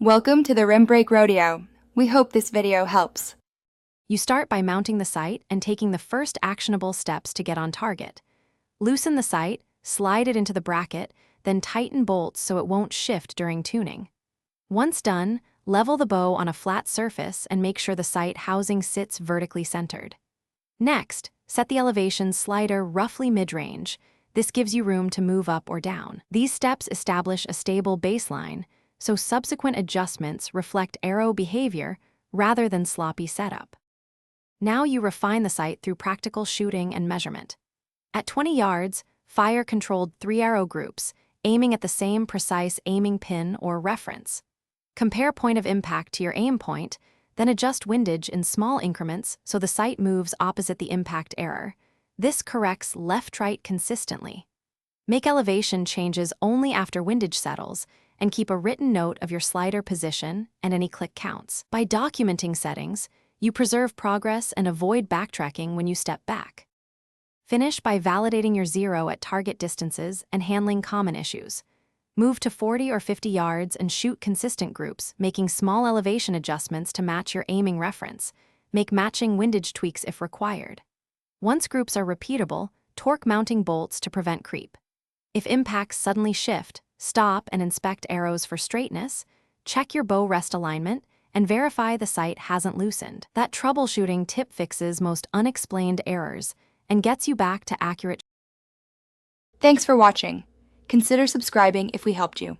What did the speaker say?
Welcome to the Rim Break Rodeo. We hope this video helps. You start by mounting the site and taking the first actionable steps to get on target. Loosen the site, slide it into the bracket, then tighten bolts so it won't shift during tuning. Once done, level the bow on a flat surface and make sure the site housing sits vertically centered. Next, set the elevation slider roughly mid-range. This gives you room to move up or down. These steps establish a stable baseline, so subsequent adjustments reflect arrow behavior rather than sloppy setup. Now you refine the site through practical shooting and measurement. At 20 yards, fire controlled 3-arrow groups, aiming at the same precise aiming pin or reference. Compare point of impact to your aim point, then adjust windage in small increments so the sight moves opposite the impact error. This corrects left-right consistently. Make elevation changes only after windage settles, and keep a written note of your slider position and any click counts. By documenting settings, you preserve progress and avoid backtracking when you step back. Finish by validating your zero at target distances and handling common issues. Move to 40 or 50 yards and shoot consistent groups, making small elevation adjustments to match your aiming reference. Make matching windage tweaks if required. Once groups are repeatable, torque mounting bolts to prevent creep. If impacts suddenly shift, stop and inspect arrows for straightness, check your bow rest alignment, and verify the sight hasn't loosened. That troubleshooting tip fixes most unexplained errors and gets you back to accurate. Thanks for watching. Consider subscribing if we helped you.